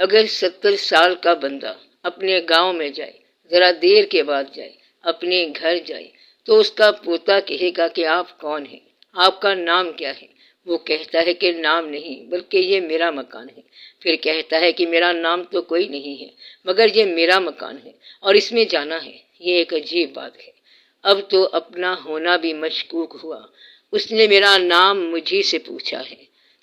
اگر 70 سال کا بندہ اپنے گاؤں میں جائے، ذرا دیر کے بعد جائے، اپنے گھر جائے، تو اس کا پوتا کہے گا کہ آپ کون ہیں، آپ کا نام کیا ہے؟ وہ کہتا ہے کہ نام نہیں، بلکہ یہ میرا مکان ہے۔ پھر کہتا ہے کہ میرا نام تو کوئی نہیں ہے، مگر یہ میرا مکان ہے اور اس میں جانا ہے۔ یہ ایک عجیب بات ہے۔ اب تو اپنا ہونا بھی مشکوک ہوا۔ اس نے میرا نام مجھے سے پوچھا ہے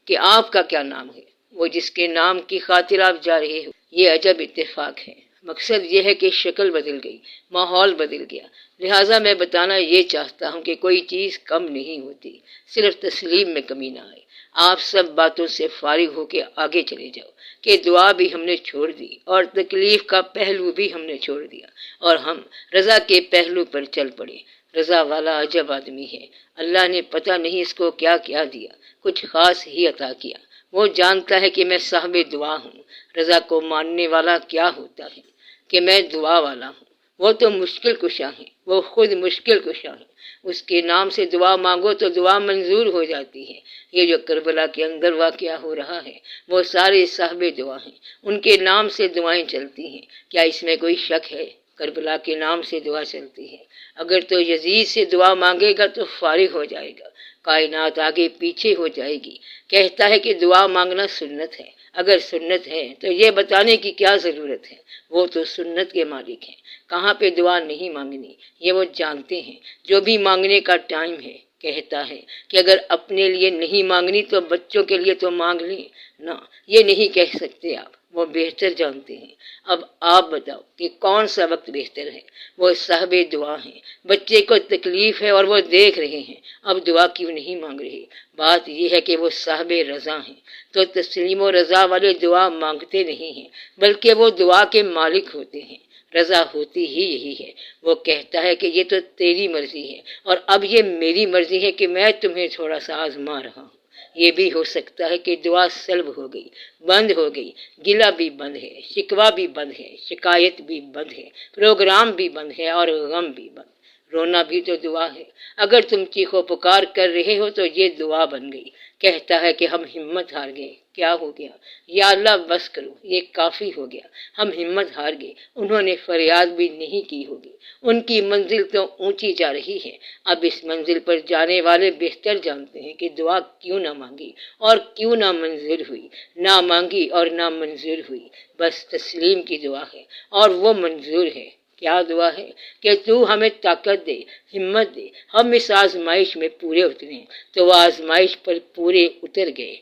کہ آپ کا کیا نام ہے، وہ جس کے نام کی خاطر آپ جا رہے ہو۔ یہ عجب اتفاق ہے۔ مقصد یہ ہے کہ شکل بدل گئی، ماحول بدل گیا، لہٰذا میں بتانا یہ چاہتا ہوں کہ کوئی چیز کم نہیں ہوتی، صرف تسلیم میں کمی نہ آئے۔ آپ سب باتوں سے فارغ ہو کے آگے چلے جاؤ کہ دعا بھی ہم نے چھوڑ دی اور تکلیف کا پہلو بھی ہم نے چھوڑ دیا اور ہم رضا کے پہلو پر چل پڑے۔ رضا والا عجب آدمی ہے، اللہ نے پتہ نہیں اس کو کیا کیا دیا، کچھ خاص ہی عطا کیا۔ وہ جانتا ہے کہ میں صاحب دعا ہوں۔ رضا کو ماننے والا کیا ہوتا ہے کہ میں دعا والا ہوں۔ وہ تو مشکل کشا ہے، وہ خود مشکل کشا ہے۔ اس کے نام سے دعا مانگو تو دعا منظور ہو جاتی ہے۔ یہ جو کربلا کے اندر واقعہ ہو رہا ہے، وہ سارے صاحب دعا ہیں، ان کے نام سے دعائیں چلتی ہیں۔ کیا اس میں کوئی شک ہے؟ کربلا کے نام سے دعا چلتی ہے۔ اگر تو یزید سے دعا مانگے گا تو فارغ ہو جائے گا، کائنات آگے پیچھے ہو جائے گی۔ کہتا ہے کہ دعا مانگنا سنت ہے۔ اگر سنت ہے تو یہ بتانے کی کیا ضرورت ہے؟ وہ تو سنت کے مالک ہیں، کہاں پہ دعا نہیں مانگنی یہ وہ جانتے ہیں۔ جو بھی مانگنے کا ٹائم ہے، کہتا ہے کہ اگر اپنے لیے نہیں مانگنی تو بچوں کے لیے تو مانگ لیں نا، یہ نہیں کہہ سکتے آپ، وہ بہتر جانتے ہیں۔ اب آپ بتاؤ کہ کون سا وقت بہتر ہے؟ وہ صاحب دعا ہیں، بچے کو تکلیف ہے اور وہ دیکھ رہے ہیں، اب دعا کیوں نہیں مانگ رہے؟ بات یہ ہے کہ وہ صاحب رضا ہیں، تو تسلیم و رضا والے دعا مانگتے نہیں ہیں، بلکہ وہ دعا کے مالک ہوتے ہیں۔ رضا ہوتی ہی یہی ہے۔ وہ کہتا ہے کہ یہ تو تیری مرضی ہے اور اب یہ میری مرضی ہے کہ میں تمہیں تھوڑا سا آزما رہا ہوں۔ یہ بھی ہو سکتا ہے کہ دعا سلب ہو گئی، بند ہو گئی، گلہ بھی بند ہے، شکوہ بھی بند ہے، شکایت بھی بند ہے، پروگرام بھی بند ہے اور غم بھی بند۔ رونا بھی تو دعا ہے۔ اگر تم چیخو پکار کر رہے ہو تو یہ دعا بن گئی۔ کہتا ہے کہ ہم ہمت ہار گئے۔ کیا ہو گیا؟ یا اللہ بس کرو، یہ کافی ہو گیا، ہم ہمت ہار گئے۔ انہوں نے فریاد بھی نہیں کی ہوگی، ان کی منزل تو اونچی جا رہی ہے۔ اب اس منزل پر جانے والے بہتر جانتے ہیں کہ دعا کیوں نہ مانگی اور کیوں نہ منظور ہوئی۔ نہ مانگی اور نہ منظور ہوئی، بس تسلیم کی دعا ہے اور وہ منظور ہے۔ کیا دعا ہے؟ کہ تو ہمیں طاقت دے، ہمت دے، ہم اس آزمائش میں پورے اتریں۔ تو وہ آزمائش پر پورے اتر گئے۔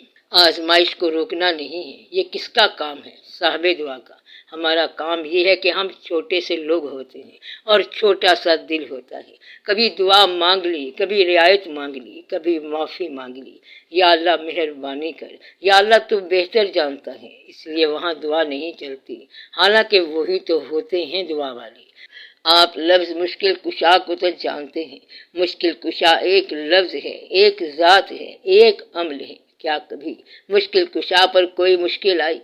آزمائش کو روکنا نہیں ہے، یہ کس کا کام ہے؟ صاحب دعا کا۔ ہمارا کام یہ ہے کہ ہم چھوٹے سے لوگ ہوتے ہیں اور چھوٹا سا دل ہوتا ہے۔ کبھی دعا مانگ لی، کبھی رعایت مانگ لی، کبھی معافی مانگ لی۔ یا اللہ مہربانی کر، یا اللہ تو بہتر جانتا ہے، اس لیے وہاں دعا نہیں چلتی، حالانکہ وہی تو ہوتے ہیں دعا والے۔ آپ لفظ مشکل کشا کو تو جانتے ہیں۔ مشکل کشا ایک لفظ ہے، ایک ذات ہے، ایک عمل ہے۔ کیا کبھی مشکل کشا پر کوئی مشکل آئی؟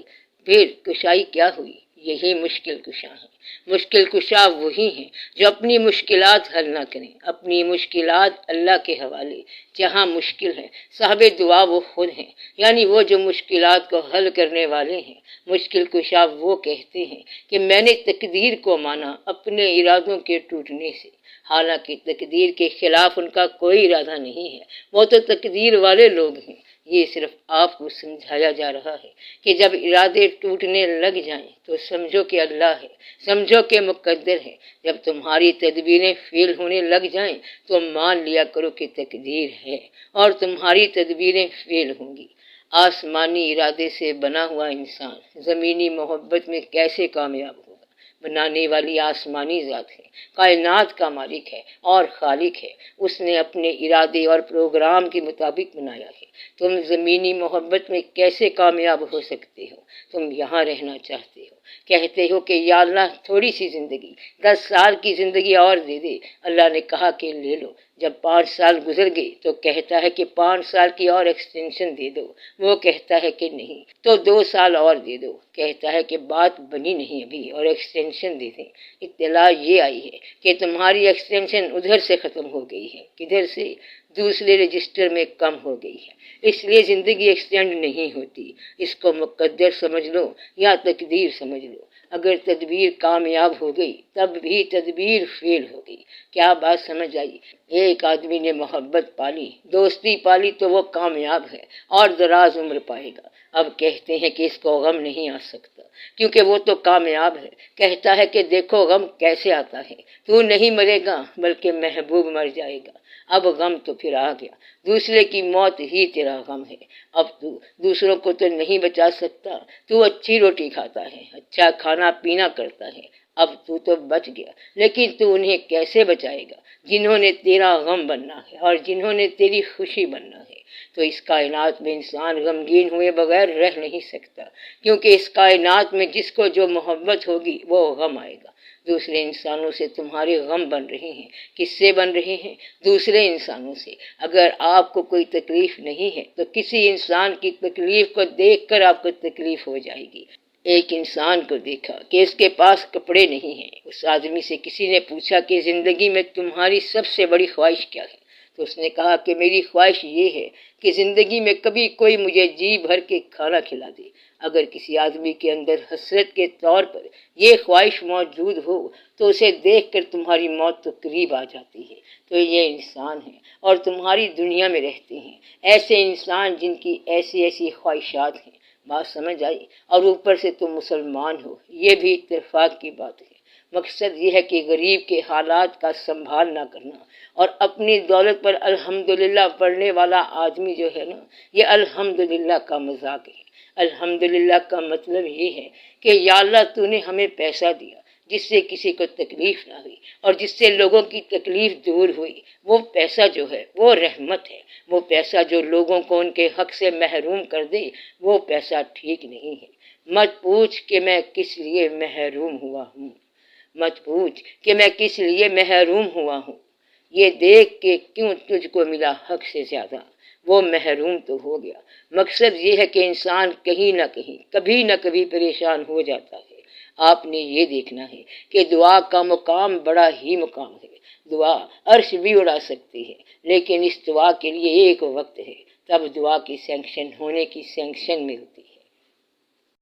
پھر کشائی کیا ہوئی؟ یہی مشکل کشا ہے۔ مشکل کشا وہی ہیں جو اپنی مشکلات حل نہ کریں، اپنی مشکلات اللہ کے حوالے۔ جہاں مشکل ہے، صاحب دعا وہ خود ہیں، یعنی وہ جو مشکلات کو حل کرنے والے ہیں۔ مشکل کشا وہ کہتے ہیں کہ میں نے تقدیر کو مانا اپنے ارادوں کے ٹوٹنے سے، حالانکہ تقدیر کے خلاف ان کا کوئی ارادہ نہیں ہے، وہ تو تقدیر والے لوگ ہیں۔ یہ صرف آپ کو سمجھایا جا رہا ہے کہ جب ارادے ٹوٹنے لگ جائیں تو سمجھو کہ اللہ ہے، سمجھو کہ مقدر ہے۔ جب تمہاری تدبیریں فیل ہونے لگ جائیں تو مان لیا کرو کہ تقدیر ہے اور تمہاری تدبیریں فیل ہوں گی۔ آسمانی ارادے سے بنا ہوا انسان زمینی محبت میں کیسے کامیاب ہوگا؟ بنانے والی آسمانی ذات ہے، کائنات کا مالک ہے اور خالق ہے۔ اس نے اپنے ارادے اور پروگرام کے مطابق بنایا ہے۔ تم زمینی محبت میں کیسے کامیاب ہو سکتے ہو؟ تم یہاں رہنا چاہتے ہو، کہتے ہو کہ یا اللہ تھوڑی سی زندگی، 10 سال کی زندگی اور دے دے۔ اللہ نے کہا کہ لے لو، جب 5 سال گزر گئے تو کہتا ہے کہ 5 سال کی اور ایکسٹینشن دے دو، وہ کہتا ہے کہ نہیں تو 2 سال اور دے دو، کہتا ہے کہ بات بنی نہیں ابھی اور ایکسٹینشن دے دیں۔ اطلاع یہ آئی ہے کہ تمہاری ایکسٹینشن ادھر سے ختم ہو گئی ہے، کدھر سے؟ دوسرے رجسٹر میں کم ہو گئی ہے، اس لیے زندگی ایکسٹینڈ نہیں ہوتی۔ اس کو مقدر سمجھ لو یا تقدیر سمجھ لو۔ اگر تدبیر کامیاب ہو گئی تب بھی تدبیر فیل ہو گئی۔ کیا بات سمجھ آئی؟ ایک آدمی نے محبت پالی، دوستی پالی تو وہ کامیاب ہے اور دراز عمر پائے گا۔ اب کہتے ہیں کہ اس کو غم نہیں آ سکتا کیونکہ وہ تو کامیاب ہے۔ کہتا ہے کہ دیکھو غم کیسے آتا ہے، تو نہیں مرے گا بلکہ محبوب مر جائے گا۔ اب غم تو پھر آ گیا، دوسرے کی موت ہی تیرا غم ہے۔ اب تو دوسروں کو تو نہیں بچا سکتا، تو اچھی روٹی کھاتا ہے، اچھا کھانا پینا کرتا ہے، اب تو بچ گیا، لیکن تو انہیں کیسے بچائے گا جنہوں نے تیرا غم بننا ہے اور جنہوں نے تیری خوشی بننا ہے؟ تو اس کائنات میں انسان غمگین ہوئے بغیر رہ نہیں سکتا، کیونکہ اس کائنات میں جس کو جو محبت ہوگی وہ غم آئے گا۔ دوسرے انسانوں سے تمہارے غم بن رہے ہیں، کس سے بن رہے ہیں؟ دوسرے انسانوں سے۔ اگر آپ کو کوئی تکلیف نہیں ہے تو کسی انسان کی تکلیف کو دیکھ کر آپ کو تکلیف ہو جائے گی۔ ایک انسان کو دیکھا کہ اس کے پاس کپڑے نہیں ہیں، اس آدمی سے کسی نے پوچھا کہ زندگی میں تمہاری سب سے بڑی خواہش کیا ہے؟ تو اس نے کہا کہ میری خواہش یہ ہے کہ زندگی میں کبھی کوئی مجھے جی بھر کے کھانا کھلا دے۔ اگر کسی آدمی کے اندر حسرت کے طور پر یہ خواہش موجود ہو تو اسے دیکھ کر تمہاری موت تو قریب آ جاتی ہے۔ تو یہ انسان ہیں اور تمہاری دنیا میں رہتے ہیں ایسے انسان جن کی ایسی ایسی خواہشات ہیں۔ بات سمجھ آئی؟ اور اوپر سے تم مسلمان ہو، یہ بھی اتفاق کی بات ہے۔ مقصد یہ ہے کہ غریب کے حالات کا سنبھال نہ کرنا، اور اپنی دولت پر الحمدللہ پڑھنے والا آدمی جو ہے نا، یہ الحمدللہ کا مذاق ہے۔ الحمدللہ کا مطلب یہ ہے کہ یا اللہ تو نے ہمیں پیسہ دیا جس سے کسی کو تکلیف نہ ہوئی اور جس سے لوگوں کی تکلیف دور ہوئی۔ وہ پیسہ جو ہے وہ رحمت ہے، وہ پیسہ جو لوگوں کو ان کے حق سے محروم کر دے وہ پیسہ ٹھیک نہیں ہے۔ مت پوچھ کہ میں کس لیے محروم ہوا ہوں، مت پوچھ کہ میں کس لیے محروم ہوا ہوں، یہ دیکھ کہ کیوں تجھ کو ملا حق سے زیادہ، وہ محروم تو ہو گیا۔ مقصد یہ ہے کہ انسان کہیں نہ کہیں کبھی نہ کبھی پریشان ہو جاتا ہے۔ آپ نے یہ دیکھنا ہے کہ دعا کا مقام بڑا ہی مقام ہے۔ دعا عرش بھی اڑا سکتی ہے، لیکن اس دعا کے لیے ایک وقت ہے، تب دعا کی سینکشن ہونے کی سینکشن ملتی ہے۔